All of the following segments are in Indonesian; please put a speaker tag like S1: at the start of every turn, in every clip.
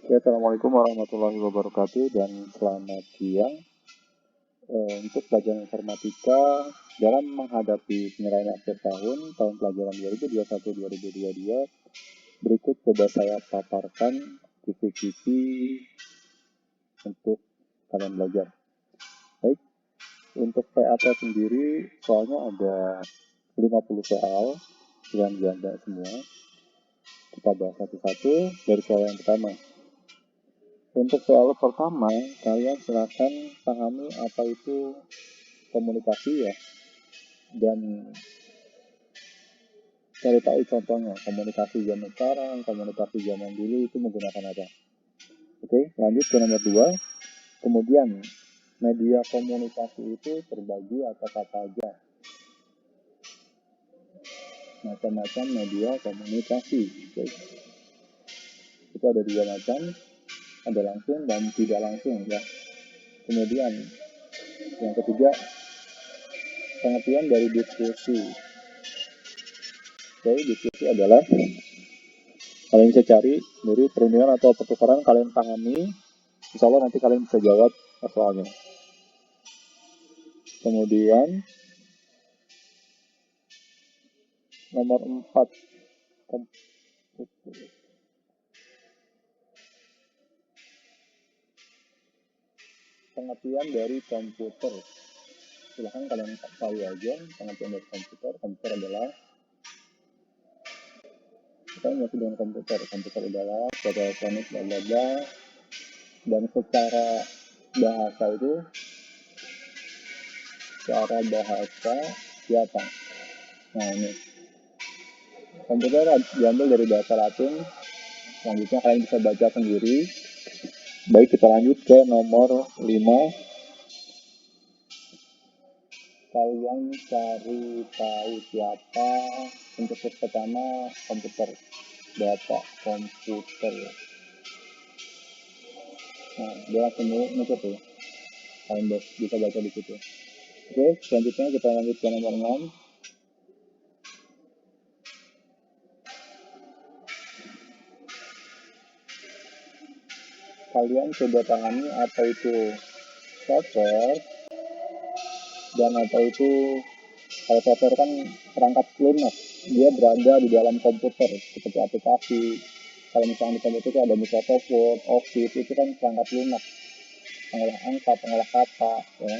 S1: Ya, Assalamualaikum warahmatullahi wabarakatuh dan selamat siang. Untuk pelajaran informatika dalam menghadapi penyerahan akhir tahun pelajaran 2021-2022, berikut coba saya paparkan kisi-kisi untuk kalian belajar. Baik, untuk PAT sendiri soalnya ada 50 soal yang ganda semua. Kita bahas satu-satu dari soal yang pertama. Untuk soal pertama, kalian silahkan pahami apa itu komunikasi ya, dan cari tahu contohnya, komunikasi zaman sekarang, komunikasi zaman dulu itu menggunakan apa. Oke, lanjut ke nomor 2. Kemudian, media komunikasi itu terbagi atas apa aja. Macam-macam media komunikasi. Oke. Itu ada 2 macam, ada langsung dan tidak langsung ya. Kemudian, yang ketiga, pengertian dari diskusi. Oke, diskusi adalah kalian bisa cari dari perundingan atau pertukaran, kalian pahami, insya Allah nanti kalian bisa jawab soalnya. Kemudian nomor 4, pengertian dari komputer. Silahkan kalian tahu aja pengertian dari komputer. Komputer adalah, kita masih dengan komputer. Komputer adalah suatu elektronik bla bla bla, dan secara bahasa itu, secara bahasa siapa? Nah ini, komputer diambil dari bahasa Latin. Selanjutnya kalian bisa baca sendiri. Baik, kita lanjut ke nomor 5. Kalian cari tahu siapa pencetus pertama komputer. Bapak komputer. Nah, dia langsung muncul tuh. Kalian bisa baca di situ. Oke, selanjutnya kita lanjut ke nomor 6. Kalian coba pahami apa itu software dan apa itu, kalau software kan perangkat lunak, dia berada di dalam komputer seperti aplikasi. Kalau misalnya di komputer itu ada Microsoft Word, Office, itu kan perangkat lunak, pengolah angka, pengolah kata, ya.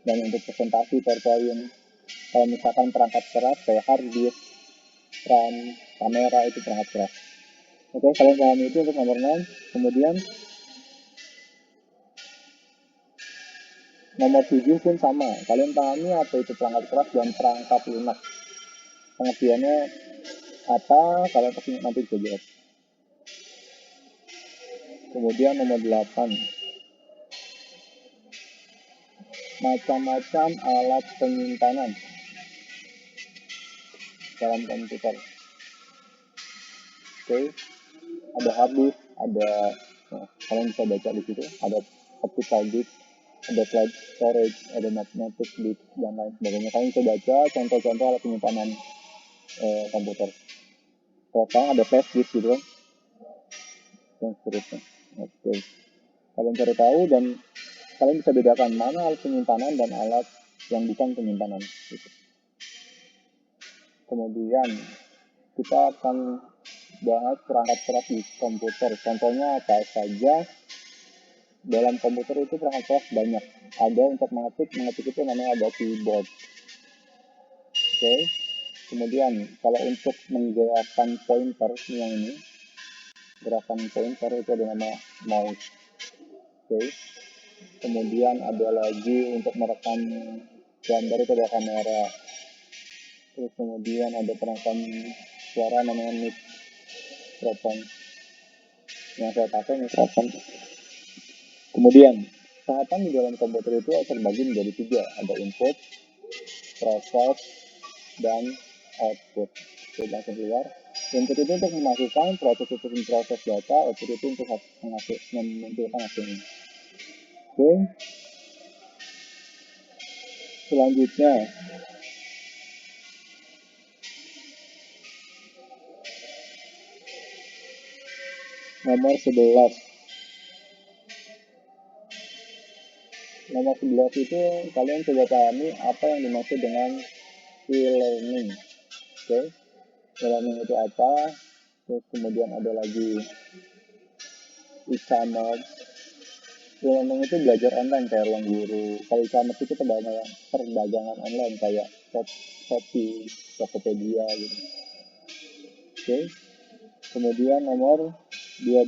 S1: Dan untuk presentasi, PowerPoint. Kalau misalkan perangkat keras kayak hard disk, RAM, kamera, itu perangkat keras. Oke, kalian pahami itu untuk nomor 6. Kemudian nomor 7 pun sama. Kalian pahami apa itu perangkat keras dan perangkat lunak. Pengertiannya apa, kalian pasti nanti bisa jawab. Kemudian nomor 8, macam-macam alat penyimpanan dalam komputer. Oke, ada hard disk, ada, kalian bisa baca di situ, ada optical disk, ada flash storage, ada magnetic disk, dan lain sebagainya. Kalian bisa baca contoh-contoh alat penyimpanan komputer. Total ada flash disk gitu kan, dan seterusnya. Oke, kalian cari tahu dan kalian bisa bedakan mana alat penyimpanan dan alat yang bukan penyimpanan gitu. Kemudian kita akan bahas perangkat keras di komputer. Contohnya apa saja dalam komputer itu perangkat keras banyak. Ada untuk mengetik itu namanya ada keyboard. Oke. Kemudian kalau untuk menggerakkan pointer yang ini, gerakan pointer itu ada nama mouse. Oke. Kemudian ada lagi untuk merekam gambar itu ada kamera. Terus kemudian ada perekam suara namanya mikrofon. Yang saya pakai mikrofon. Kemudian tahapan di dalam komputer itu terbagi menjadi 3. Ada input, proses, dan output. Oke, langsung keluar. Input itu untuk memasukkan, proses itu untuk proses data, output itu untuk memunculkan hasilnya. Oke. Selanjutnya, Nomor 11. Nomor 11 itu kalian coba pahami apa yang dimaksud dengan e-learning. Oke, e-learning itu apa? Terus kemudian ada lagi e-commerce. E-learning itu belajar online kayak ruang guru. Kalau e-commerce itu perdagangan online kayak Shopee, Tokopedia gitu. Oke. Kemudian nomor 12.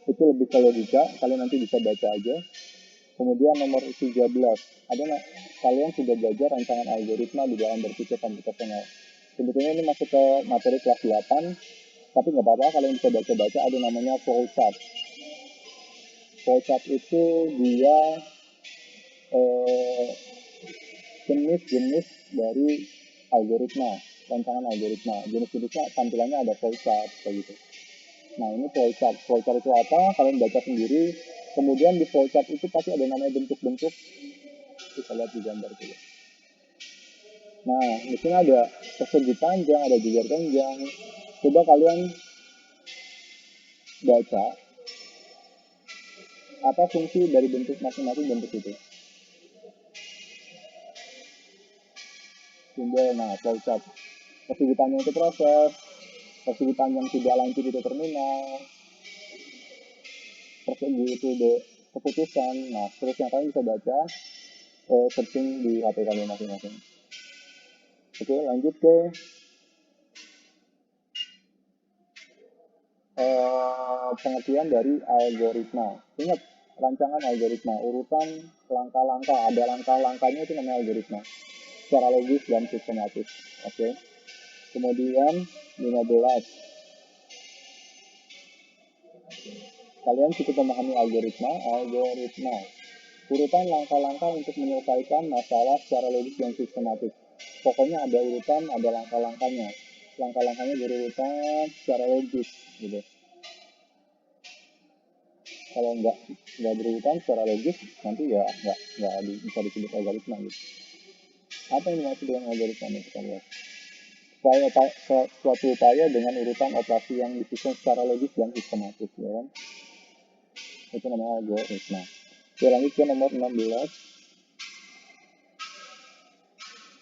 S1: Itu lebih ke logika, kalian nanti bisa baca aja. Kemudian nomor 13. Kalian sudah belajar rancangan algoritma di dalam berpikir komputasional. Sebetulnya ini masuk ke materi kelas 8, tapi nggak apa-apa, kalian bisa baca-baca. Ada namanya flowchart. Flowchart itu dia jenis-jenis dari algoritma, rancangan algoritma. Jenis-jenisnya tampilannya ada flowchart kayak gitu. Nah, ini flowchart. Flowchart itu apa? Kalian baca sendiri. Kemudian di flowchart itu pasti ada namanya bentuk-bentuk. Kita lihat di gambar dulu. Nah, di sini ada persegi panjang, ada jejer panjang. Coba kalian baca apa fungsi dari bentuk masing-masing bentuk itu. Simbol, nah, flowchart. Persegi panjang itu proses, persegi panjang tidak lanjut itu terminal, persegi itu keputusan. Nah, terusnya kalian bisa baca searching di HP kalian masing-masing. Oke, lanjut ke pengertian dari algoritma. Ingat, rancangan algoritma, urutan langkah-langkah, ada langkah-langkahnya itu namanya algoritma. Secara logis dan sistematis. Oke. Kemudian 15. Kalian cukup memahami algoritma. Urutan langkah-langkah untuk menyelesaikan masalah secara logis dan sistematis. Pokoknya ada urutan, ada langkah-langkahnya. Langkah-langkahnya berurutan secara logis, gitu. Kalau nggak berurutan secara logis, nanti ya nggak bisa disebut algoritma gitu. Apa yang dimaksud dengan algoritma ini kita lihat? Suatu upaya dengan urutan operasi yang disusun secara logis dan sistematis, ya kan? Itu namanya algoritma. Oke, lanjut ke nomor 16.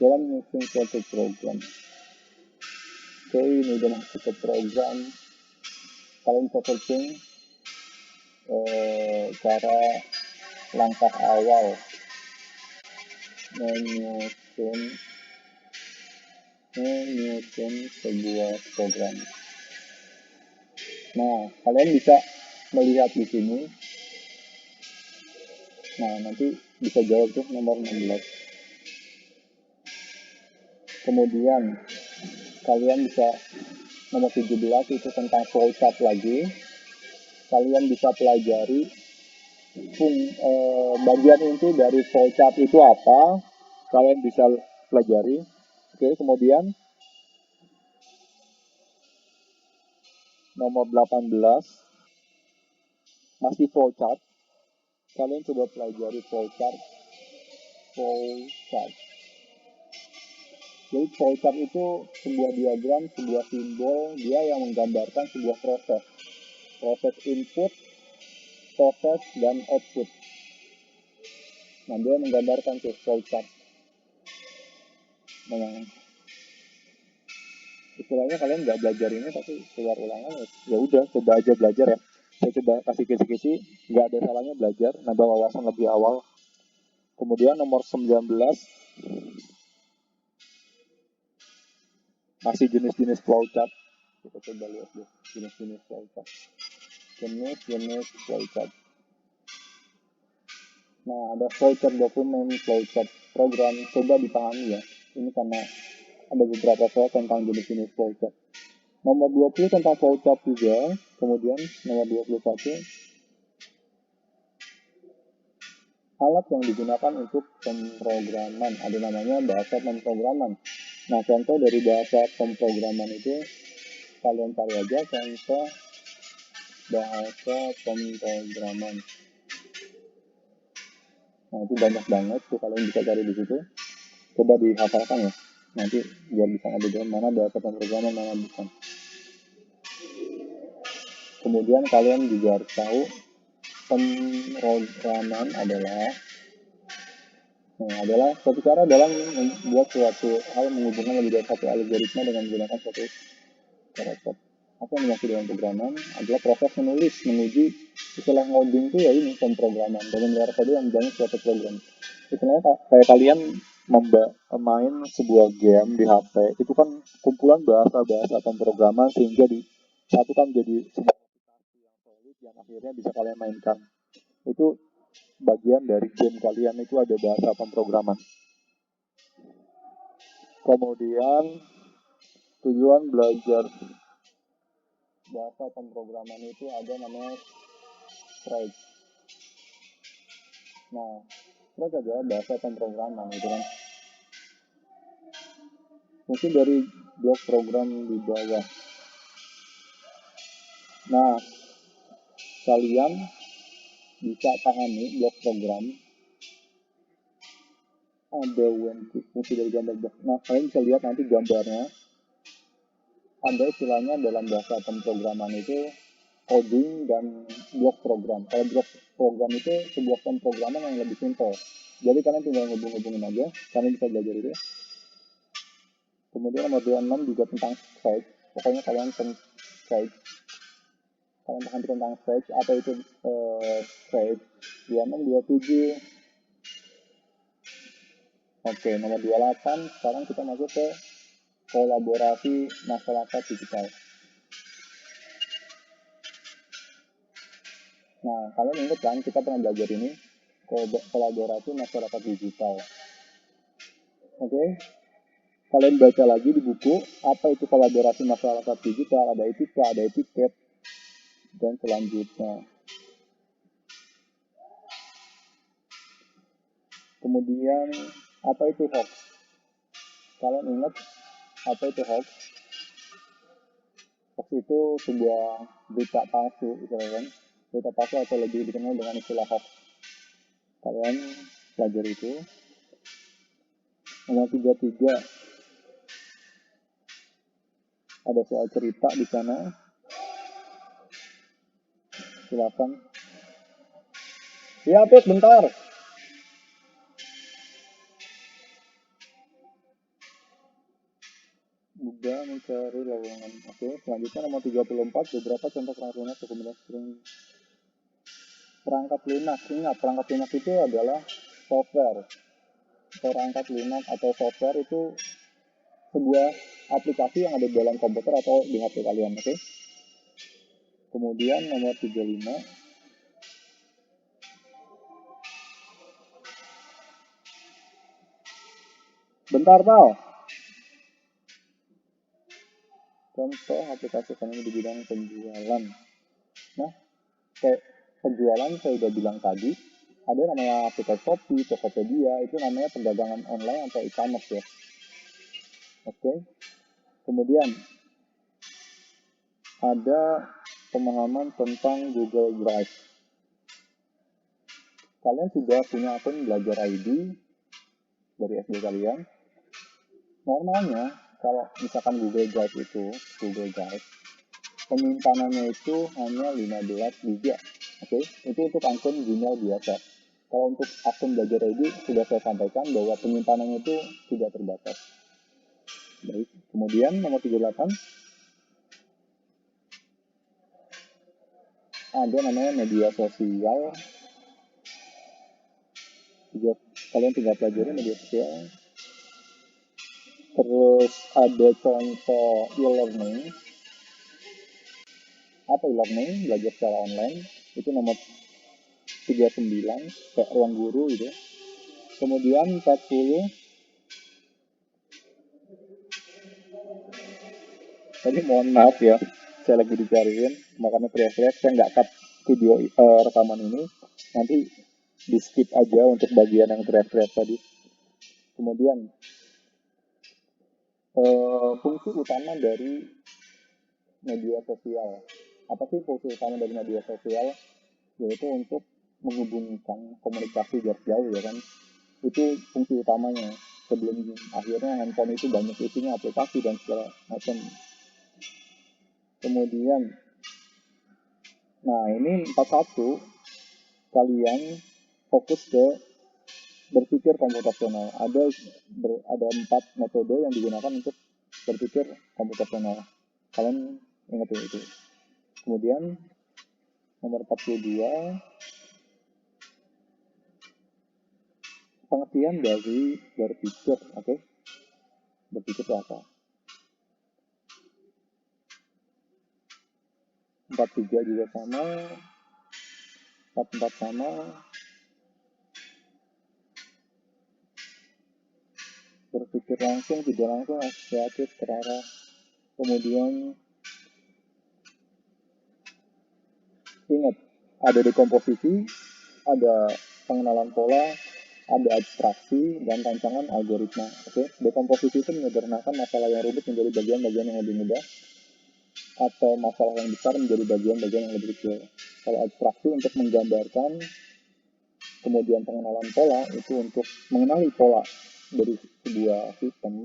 S1: Dalam menyusun suatu program. Oke, ini udah masuk ke program. Kalian bisa searching cara langkah awal menyusun sebuah program. Nah, kalian bisa melihat di sini. Nah, nanti bisa jawab tuh nomor 16. Kemudian kalian bisa nomor 17 itu tentang flowchart lagi. Kalian bisa pelajari bagian inti dari flowchart itu apa. Kalian bisa pelajari. Oke, kemudian nomor 18 masih flowchart. Kalian coba pelajari flowchart. Jadi flowchart itu sebuah diagram, sebuah simbol, dia yang menggambarkan sebuah proses input, proses, dan output. Nah, dia menggambarkan tuh flowchart. Nah, istilahnya kalian nggak belajar ini tapi keluar ulangan ya udah coba aja belajar ya. Saya coba kasih kisi-kisi, nggak ada salahnya belajar, nambah wawasan lebih awal. Kemudian nomor 19 masih jenis-jenis flowchart. Kita coba lihat deh jenis-jenis flowchart. Jenis flowchart. Nah, ada flowchart dokumen, flowchart program. Coba dipahami ya. Ini karena ada beberapa soal tentang jenis-jenis flowchart. Nomor 20 tentang flowchart juga. Kemudian nomor 21 alat yang digunakan untuk pemrograman. Ada namanya bahasa pemrograman. Nah, contoh dari bahasa pemrograman itu kalian cari aja contoh bahasa pemrograman. Nah, itu banyak banget tuh, kalian bisa cari di situ. Coba dihafalkan ya. Nanti biar bisa ngebedain mana bahasa pemrograman mana bukan. Kemudian kalian juga harus tahu pemrograman adalah suatu cara dalam membuat suatu hal menghubungkan lebih dari satu algoritma dengan menggunakan suatu karakter. Apa yang dimaksud dengan pemrograman adalah proses menulis, menguji. Istilah ngoding itu ya ini pemrograman. Dalam beberapa tadi yang banyak suatu program. Istilahnya kayak kalian main sebuah game di HP, itu kan kumpulan bahasa-bahasa pemrograman sehingga disatukan jadi sebuah aplikasi yang solid yang akhirnya bisa kalian mainkan. Itu bagian dari game kalian itu ada bahasa pemrograman. Kemudian tujuan belajar bahasa pemrograman itu ada namanya Scratch. Nah, Scratch adalah bahasa pemrograman gitu kan. Mungkin dari blok program di bawah. Nah, kalian bisa pahami blok program ada fungsi dari gambar blok. Nah, kalian bisa lihat nanti gambarnya. Ada istilahnya dalam bahasa pemrograman itu coding dan blok program. Kalau blok program itu sebuah pemrograman yang lebih simpel. Jadi kalian tinggal ngubung-ngubungin aja, kalian bisa belajar itu. Kemudian nomor 26 juga tentang Scratch. Pokoknya kalian Scratch. Kalian paham tentang Scratch, apa itu Scratch. 26, 27. Oke, nomor 28, sekarang kita masuk ke kolaborasi masyarakat digital. Nah, kalian ingat kan kita pernah belajar ini, kolaborasi masyarakat digital. Oke, kalian baca lagi di buku, apa itu kolaborasi masyarakat digital, ada etika, ada etiket, dan selanjutnya. Kemudian, apa itu hoax? Kalian ingat apa itu hoax? Hoax itu sebuah berita palsu, kan? Berita palsu atau lebih dikenal dengan istilah hoax. Kalian belajar itu. Nomor 33 ada soal cerita di sana. Silakan. Ya, Pet, bentar. Mudah mencari lowongan. Oke, selanjutnya nomor 34 beberapa contoh perangkat lunak dokumentasi string. Perangkat lunak, ingat perangkat lunak itu adalah software. Perangkat lunak atau software itu sebuah aplikasi yang ada di dalam komputer atau di HP kalian, oke? Kemudian nomor 35 bentar, Pal. Contoh aplikasi ekonomi di bidang penjualan. Nah, kayak penjualan saya udah bilang tadi, ada namanya aplikasi Shopee, Tokopedia, itu namanya perdagangan online atau e-commerce ya. Oke. Kemudian ada pemahaman tentang Google Drive. Kalian sudah punya akun belajar ID dari SD kalian. Normalnya kalau misalkan Google Drive, penyimpanannya itu hanya 15 GB. Oke, itu untuk akun Gmail biasa. Kalau untuk akun belajar ID sudah saya sampaikan bahwa penyimpanannya itu tidak terbatas. Baik, kemudian nomor 38 ada namanya media sosial. Kalian tinggal pelajari media sosial. Terus ada contoh e-learning. Apa e-learning? Belajar secara online. Itu nomor 39, kayak ruang guru gitu. Kemudian 40. Tadi mohon maaf ya, saya lagi dicariin, makanya teriak-teriak, saya nggak cut video rekaman ini. Nanti di skip aja untuk bagian yang teriak-teriak tadi. Kemudian fungsi utama dari media sosial. Apa sih fungsi utama dari media sosial? Yaitu untuk menghubungkan komunikasi jarak jauh ya kan. Itu fungsi utamanya. sebelum akhirnya handphone itu banyak isinya aplikasi dan segala macam. Kemudian, nah ini 41, kalian fokus ke berpikir komputasional. Ada 4 metode yang digunakan untuk berpikir komputasional. Kalian ingat itu. Kemudian nomor 42, pengertian dari berpikir. Oke. Berpikir itu apa? 43 juga sama, 44 sama. Berpikir langsung, tidak langsung, asosiatif, terarah. Kemudian ingat, ada dekomposisi, ada pengenalan pola, ada abstraksi, dan rancangan algoritma. Oke, dekomposisi itu menyederhanakan masalah yang rumit menjadi bagian-bagian yang lebih mudah, atau masalah yang besar menjadi bagian-bagian yang lebih kecil. Kalau abstraksi untuk menggambarkan, kemudian pengenalan pola itu untuk mengenali pola dari sebuah sistem.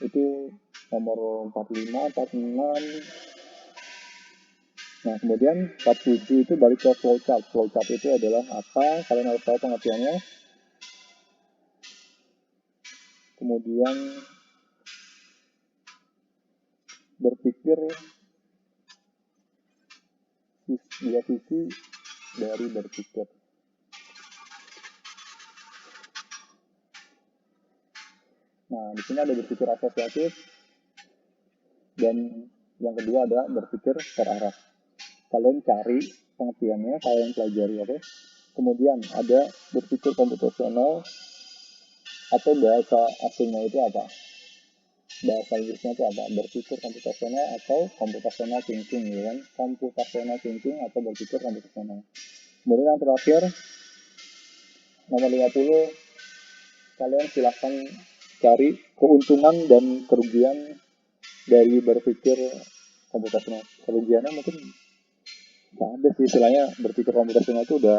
S1: Itu nomor 45, 46. Nah, kemudian 47 itu balik ke flowchart. Flowchart itu adalah apa? Kalian harus tahu pengertiannya. Kemudian berpikir dua sisi dari berpikir. Nah, di sini ada berpikir asosiatif, dan yang kedua ada berpikir terarah. Kalian cari pengertiannya, kalian pelajari, oke? Kemudian ada berpikir komputasional, atau bahasa asingnya itu apa? Bahasa Inggrisnya itu apa? Berpikir komputasional atau computational thinking, ya kan? Computational thinking atau berpikir komputasional. Kemudian yang terakhir, nomor 50, kalian silahkan cari keuntungan dan kerugian dari berpikir komputasional. Kerugiannya mungkin nggak ada sih, istilahnya berpikir komputasional itu udah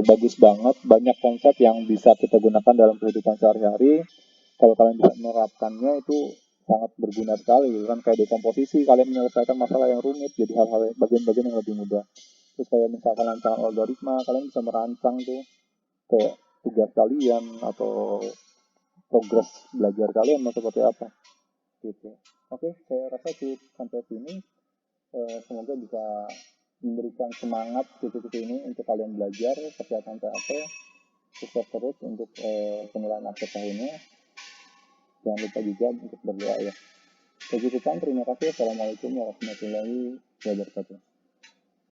S1: bagus banget, banyak konsep yang bisa kita gunakan dalam kehidupan sehari-hari. Kalau kalian bisa menerapkannya itu sangat berguna sekali, kan? Kayak dekomposisi, kalian menyelesaikan masalah yang rumit jadi hal-hal bagian-bagian yang lebih mudah. Terus kayak misalkan rancangan algoritma, kalian bisa merancang tuh kayak tugas kalian atau progres belajar kalian mau seperti apa gitu. Oke, saya rasa cukup sampai sini. Semoga bisa memberikan semangat titik-titik ini untuk kalian belajar persiapan PAT. Sukses terus untuk penilaian akhir tahunnya. Jangan lupa juga untuk berdoa ya. Sekian, terima kasih. Assalamualaikum warahmatullahi wabarakatuh.